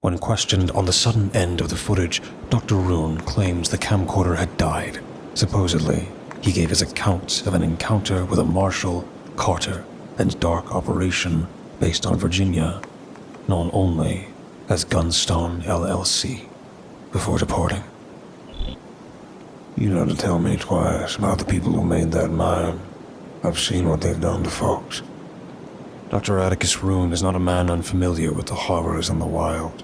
When questioned on the sudden end of the footage, Dr. Rune claims the camcorder had died. Supposedly, he gave his account of an encounter with a Marshal, Carter, and dark operation based on Virginia, known only as Gunstone LLC, before departing. You don't have to tell me twice about the people who made that mine. I've seen what they've done to folks. Dr. Atticus Rune is not a man unfamiliar with the horrors in the wild,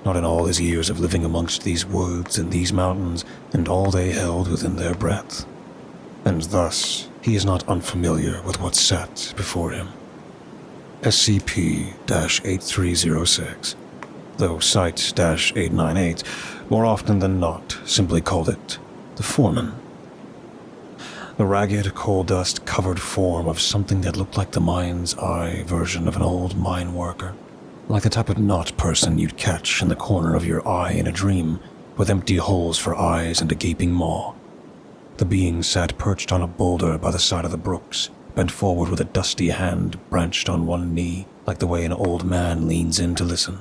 not in all his years of living amongst these woods and these mountains and all they held within their breadth. And thus, he is not unfamiliar with what's set before him. SCP-8306, though Site-898 more often than not simply called it the foreman. The ragged, coal-dust-covered form of something that looked like the mind's eye version of an old mine worker, like the type of knot person you'd catch in the corner of your eye in a dream, with empty holes for eyes and a gaping maw. The being sat perched on a boulder by the side of the brooks, bent forward with a dusty hand branched on one knee, like the way an old man leans in to listen.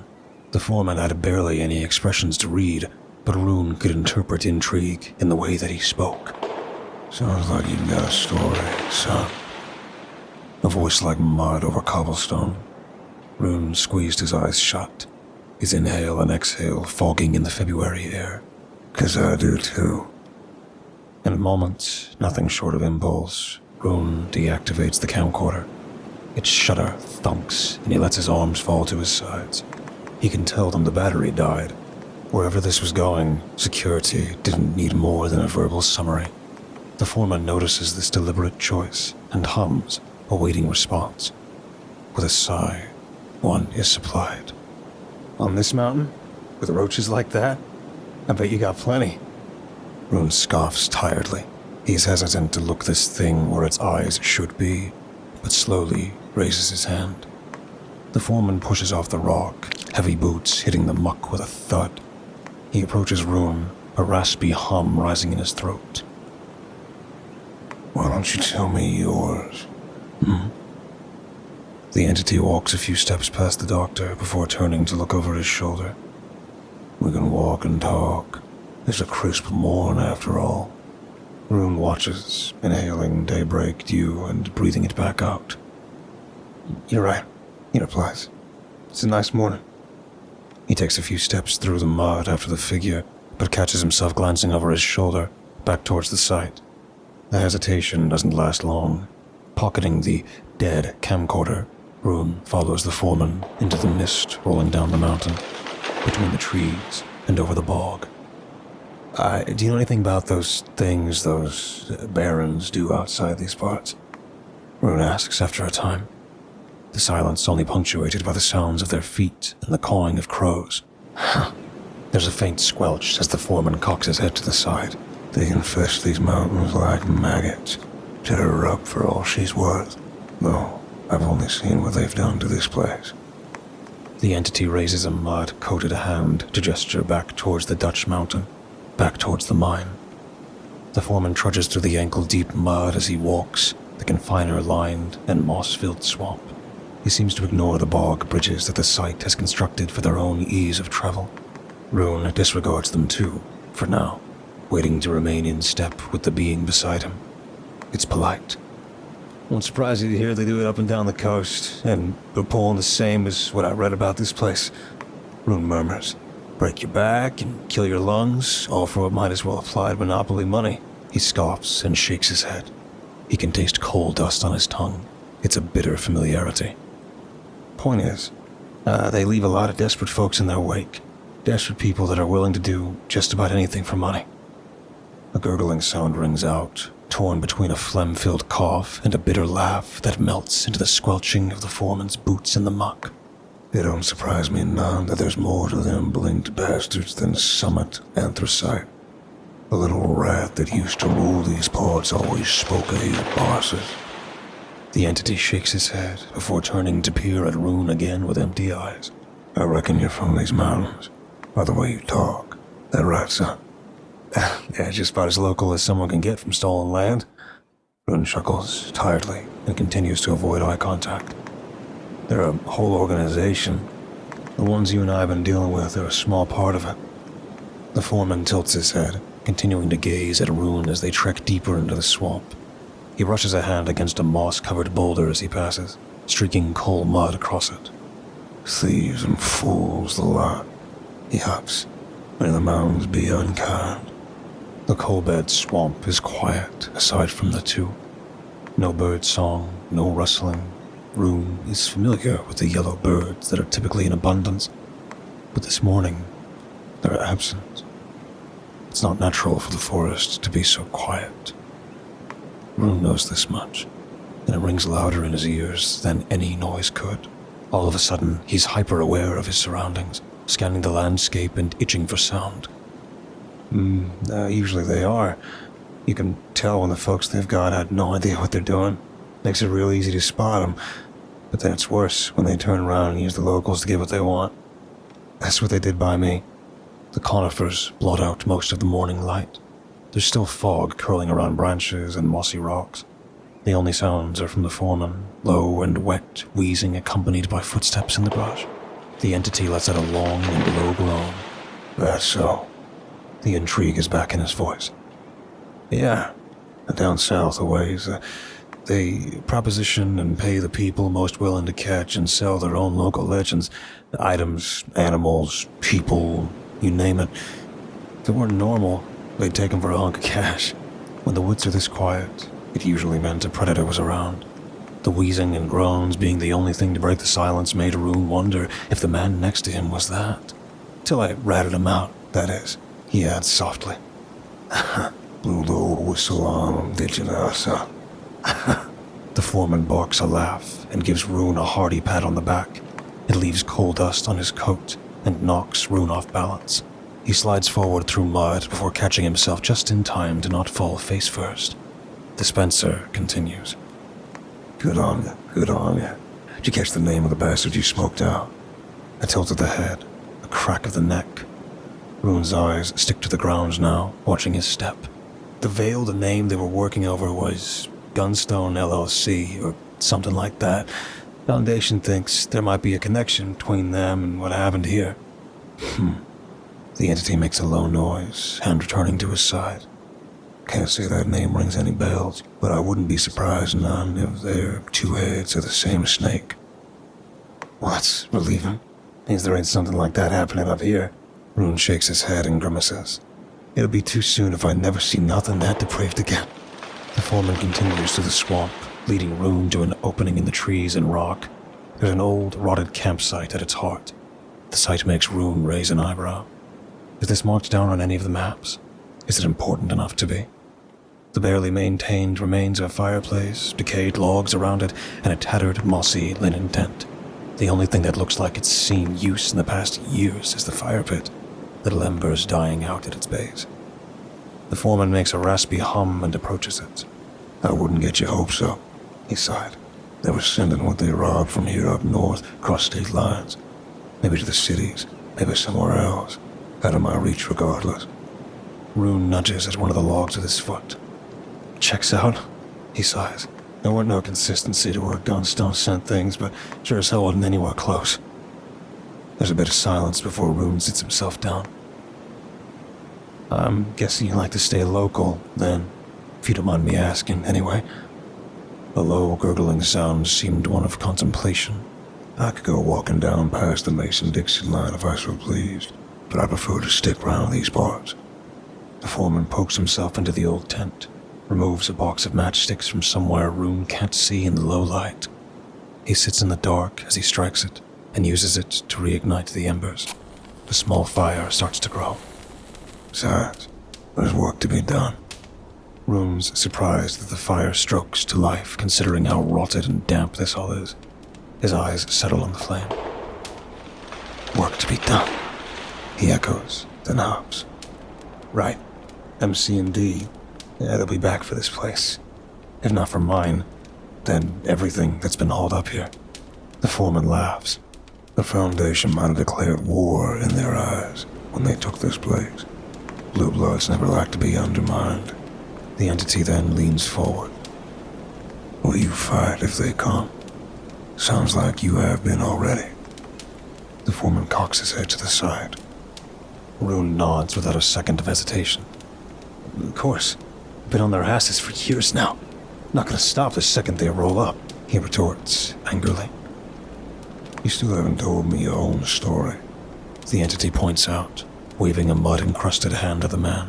The foreman had barely any expressions to read, but Rune could interpret intrigue in the way that he spoke. Sounds like you've got a story, son. A voice like mud over cobblestone. Rune squeezed his eyes shut, his inhale and exhale fogging in the February air. 'Cause I do too. In a moment, nothing short of impulse, Rune deactivates the camcorder. Its shutter thunks, and he lets his arms fall to his sides. He can tell them the battery died. Wherever this was going, security didn't need more than a verbal summary. The foreman notices this deliberate choice and hums, awaiting response. With a sigh, one is supplied. On this mountain? With roaches like that? I bet you got plenty. Rune scoffs tiredly. He's hesitant to look this thing where its eyes should be, but slowly raises his hand. The foreman pushes off the rock, heavy boots hitting the muck with a thud. He approaches Rune, a raspy hum rising in his throat. Why don't you tell me yours? The entity walks a few steps past the doctor before turning to look over his shoulder. We can walk and talk. It's a crisp morn after all. Rune watches, inhaling daybreak dew and breathing it back out. You're right, he replies. It's a nice morning. He takes a few steps through the mud after the figure, but catches himself glancing over his shoulder, back towards the site. The hesitation doesn't last long. Pocketing the dead camcorder, Rune follows the foreman into the mist rolling down the mountain, between the trees and over the bog. Do you know anything about those things those barons do outside these parts? Rune asks after a time. The silence only punctuated by the sounds of their feet and the cawing of crows. There's a faint squelch as the foreman cocks his head to the side. They infest these mountains like maggots. Set her up for all she's worth. Though, I've only seen what they've done to this place. The entity raises a mud-coated hand to gesture back towards the Dutch mountain, back towards the mine. The foreman trudges through the ankle-deep mud as he walks, the confiner-lined and moss-filled swamp. He seems to ignore the bog bridges that the site has constructed for their own ease of travel. Rune disregards them too, for now, waiting to remain in step with the being beside him. It's polite. Won't surprise you to hear they do it up and down the coast, and they're pulling the same as what I read about this place. Rune murmurs. Break your back and kill your lungs, all for what might as well apply to monopoly money. He scoffs and shakes his head. He can taste coal dust on his tongue. It's a bitter familiarity. Point is, they leave a lot of desperate folks in their wake. Desperate people that are willing to do just about anything for money. A gurgling sound rings out, torn between a phlegm-filled cough and a bitter laugh that melts into the squelching of the foreman's boots in the muck. It don't surprise me none that there's more to them blinked bastards than Summit Anthracite. The little rat that used to rule these parts always spoke of his bosses. The entity shakes his head before turning to peer at Rune again with empty eyes. I reckon you're from these mountains, by the way you talk. That right, son? Yeah, just about as local as someone can get from stolen land. Rune chuckles tiredly and continues to avoid eye contact. They're a whole organization. The ones you and I have been dealing with are a small part of it. The foreman tilts his head, continuing to gaze at Rune as they trek deeper into the swamp. He rushes a hand against a moss-covered boulder as he passes, streaking coal mud across it. Thieves and fools the lot, he huffs. May the mountains be unkind. The coal-bed swamp is quiet, aside from the two. No bird song, no rustling. Rune is familiar with the yellow birds that are typically in abundance, but this morning, they're absent. It's not natural for the forest to be so quiet. Rune knows this much, and it rings louder in his ears than any noise could. All of a sudden, he's hyper-aware of his surroundings, scanning the landscape and itching for sound. Usually they are. You can tell when the folks they've got had no idea what they're doing. Makes it real easy to spot them. But then it's worse when they turn around and use the locals to get what they want. That's what they did by me. The conifers blot out most of the morning light. There's still fog curling around branches and mossy rocks. The only sounds are from the foreman, low and wet, wheezing accompanied by footsteps in the brush. The entity lets out a long and low groan. That's so. The intrigue is back in his voice. Yeah, down south a ways, they proposition and pay the people most willing to catch and sell their own local legends. Items, animals, people, you name it. If they weren't normal, they'd take them for a hunk of cash. When the woods are this quiet, it usually meant a predator was around. The wheezing and groans being the only thing to break the silence made Rune wonder if the man next to him was that. Till I ratted him out, that is, he adds softly. Blew the old whistle on him, did you now, son? The foreman barks a laugh and gives Rune a hearty pat on the back. It leaves coal dust on his coat and knocks Rune off balance. He slides forward through mud before catching himself just in time to not fall face first. The Spencer continues. Good on you, good on you. Did you catch the name of the bastard you smoked out? A tilt of the head, a crack of the neck. Rune's eyes stick to the ground now, watching his step. The veiled name they were working over was Gunstone LLC, or something like that. Foundation thinks there might be a connection between them and what happened here. The entity makes a low noise, hand returning to his side. Can't say that name rings any bells, but I wouldn't be surprised none if their two heads are the same snake. Well, that's relieving. Means there ain't something like that happening up here. Rune shakes his head and grimaces. It'll be too soon if I never see nothing that depraved again. The foreman continues through the swamp, leading Rune to an opening in the trees and rock. There's an old, rotted campsite at its heart. The sight makes Rune raise an eyebrow. Is this marked down on any of the maps? Is it important enough to be? The barely maintained remains of a fireplace, decayed logs around it, and a tattered, mossy linen tent. The only thing that looks like it's seen use in the past years is the fire pit, little embers dying out at its base. The foreman makes a raspy hum and approaches it. I wouldn't get your hopes up, he sighed. They were sending what they robbed from here up north, across state lines. Maybe to the cities, maybe somewhere else. Out of my reach regardless. Rune nudges at one of the logs with his foot. Checks out, he sighs. There weren't no consistency to where Gunstone sent things, but sure as hell wasn't anywhere close. There's a bit of silence before Rune sits himself down. I'm guessing you like to stay local, then, if you don't mind me asking, anyway. The low, gurgling sound seemed one of contemplation. I could go walking down past the Mason-Dixon line if I so pleased, but I prefer to stick round these parts. The foreman pokes himself into the old tent, removes a box of matchsticks from somewhere Rune can't see in the low light. He sits in the dark as he strikes it, and uses it to reignite the embers. The small fire starts to grow. Besides, there's work to be done. Rune's surprised that the fire strokes to life, considering how rotted and damp this all is. His eyes settle on the flame. Work to be done, he echoes, then hops. Right, MC and D. Yeah, they'll be back for this place. If not for mine, then everything that's been hauled up here. The foreman laughs. The Foundation might have declared war in their eyes when they took this place. Blue Bloods never like to be undermined. The entity then leans forward. Will you fight if they come? Sounds like you have been already. The foreman cocks his head to the side. Rune nods without a second of hesitation. Of course. Been on their asses for years now. Not gonna stop the second they roll up, he retorts, angrily. You still haven't told me your own story. The entity points out, waving a mud-encrusted hand at the man.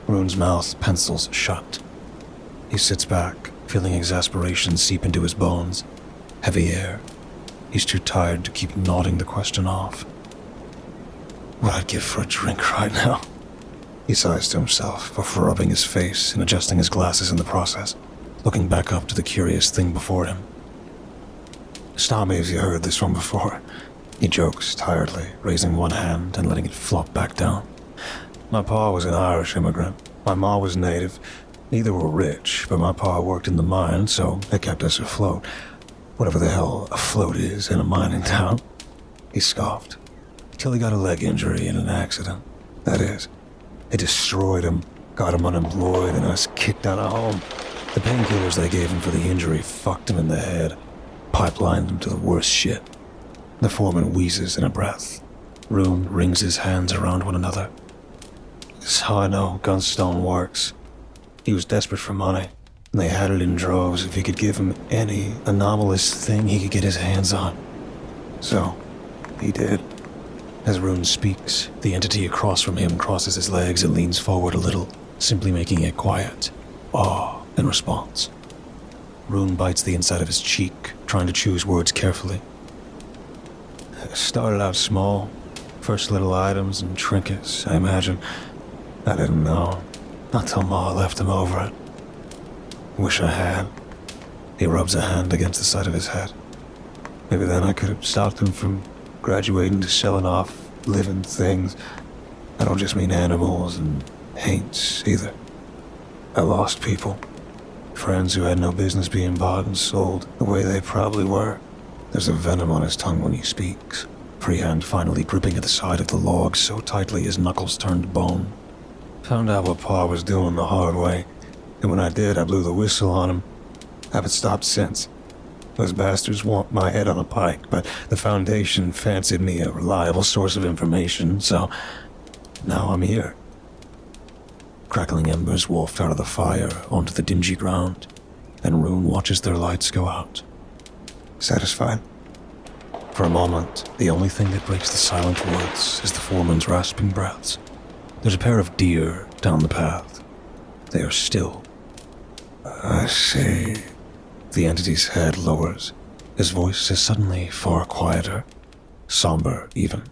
Rune's mouth pencils shut. He sits back, feeling exasperation seep into his bones. Heavy air. He's too tired to keep nodding the question off. What I'd give for a drink right now. He sighs to himself before rubbing his face and adjusting his glasses in the process, looking back up to the curious thing before him. Stop me if you heard this one before. He jokes tiredly, raising one hand and letting it flop back down. My pa was an Irish immigrant. My ma was native. Neither were rich, but my pa worked in the mine, so they kept us afloat. Whatever the hell a float is in a mining town. He scoffed. Till he got a leg injury in an accident. That is, it destroyed him, got him unemployed, and us kicked out of home. The painkillers they gave him for the injury fucked him in the head, pipelined him to the worst shit. The foreman wheezes in a breath. Rune wrings his hands around one another. This is how I know Gunstone works. He was desperate for money, and they had it in droves if he could give him any anomalous thing he could get his hands on. So, he did. As Rune speaks, the entity across from him crosses his legs and leans forward a little, simply making a quiet awe in response. Rune bites the inside of his cheek, trying to choose words carefully. Started out small. First little items and trinkets, I imagine. I didn't know. Not till Ma left him over it. Wish I had. He rubs a hand against the side of his head. Maybe then I could have stopped him from graduating to selling off living things. I don't just mean animals and haints either. I lost people. Friends who had no business being bought and sold the way they probably were. There's a venom on his tongue when he speaks, free hand finally gripping at the side of the log so tightly his knuckles turned bone. Found out what Pa was doing the hard way, and when I did, I blew the whistle on him. Haven't stopped since. Those bastards want my head on a pike, but the Foundation fancied me a reliable source of information, so now I'm here. Crackling embers waft out of the fire onto the dingy ground, and Rune watches their lights go out. Satisfied? For a moment, the only thing that breaks the silent woods is the foreman's rasping breaths. There's a pair of deer down the path. They are still. I see. The entity's head lowers. His voice is suddenly far quieter, somber even.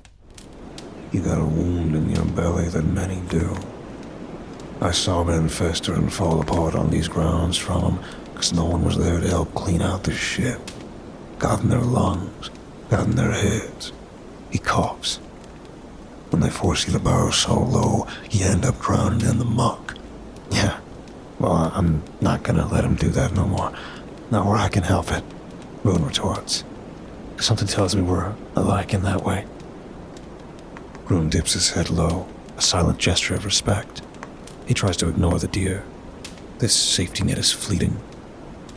You got a wound in your belly that many do. I saw men fester and fall apart on these grounds from them because no one was there to help clean out the shit. Got in their lungs, got in their heads. He coughs. When they force you to burrow so low, you end up drowning in the muck. Yeah, well, I'm not gonna let him do that no more. Not where I can help it, Rune retorts. Something tells me we're alike in that way. Rune dips his head low, a silent gesture of respect. He tries to ignore the deer. This safety net is fleeting.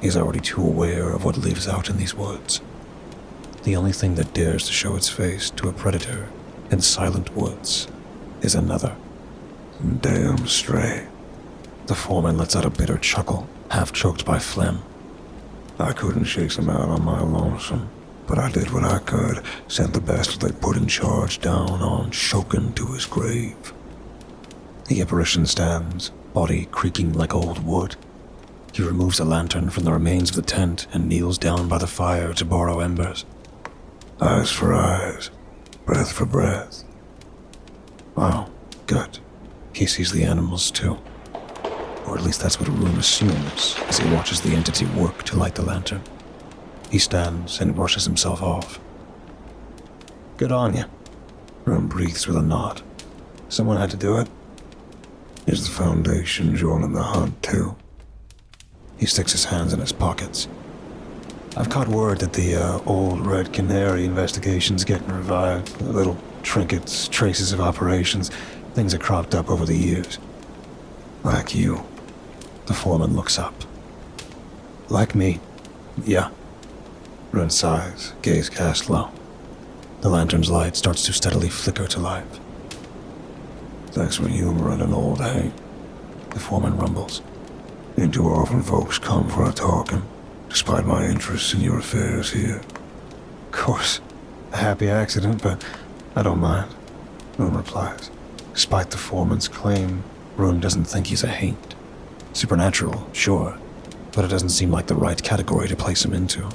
He's already too aware of what lives out in these woods. The only thing that dares to show its face to a predator in silent woods is another. Damn straight. The foreman lets out a bitter chuckle, half choked by phlegm. I couldn't chase him out on my lonesome, but I did what I could, sent the bastard they put in charge down on, choking to his grave. The apparition stands, body creaking like old wood. He removes a lantern from the remains of the tent and kneels down by the fire to borrow embers. Eyes for eyes, breath for breath. Wow, good. He sees the animals too. Or at least that's what Rune assumes as he watches the entity work to light the lantern. He stands and brushes himself off. Good on you. Rune breathes with a nod. Someone had to do it. Is the Foundation joining the hunt too? He sticks his hands in his pockets. I've caught word that the old Red Canary investigation's getting revived. Little trinkets, traces of operations, things that cropped up over the years. Like you. The foreman looks up. Like me? Yeah. Rune sighs, gaze cast low. The lantern's light starts to steadily flicker to life. Thanks for humoring an old hang. The foreman rumbles. Ain't too often folks come for a talking, despite my interest in your affairs here. Of course, a happy accident, but I don't mind, Rune replies. Despite the foreman's claim, Rune doesn't think he's a haint. Supernatural, sure, but it doesn't seem like the right category to place him into.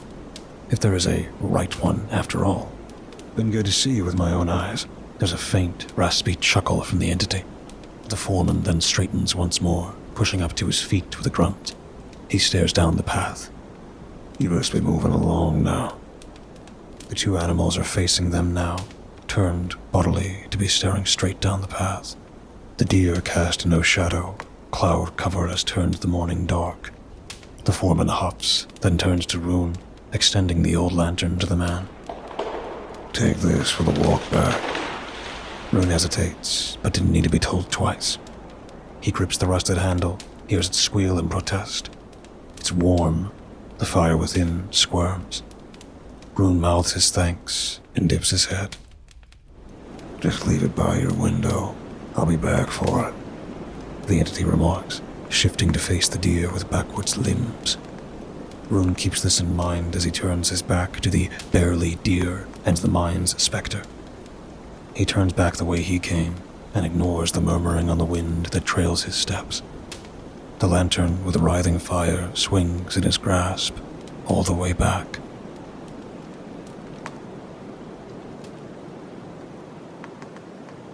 If there is a right one, after all. Been good to see you with my own eyes. There's a faint, raspy chuckle from the entity. The foreman then straightens once more, pushing up to his feet with a grunt. He stares down the path. You must be moving along now. The two animals are facing them now, turned bodily to be staring straight down the path. The deer cast no shadow, cloud cover as turned the morning dark. The foreman hops, then turns to Rune, extending the old lantern to the man. Take this for the walk back. Rune hesitates, but didn't need to be told twice. He grips the rusted handle, hears it squeal in protest. It's warm. The fire within squirms. Rune mouths his thanks and dips his head. Just leave it by your window. I'll be back for it. The entity remarks, shifting to face the deer with backwards limbs. Rune keeps this in mind as he turns his back to the barely deer and the mine's specter. He turns back the way he came and ignores the murmuring on the wind that trails his steps. The lantern with writhing fire swings in his grasp all the way back.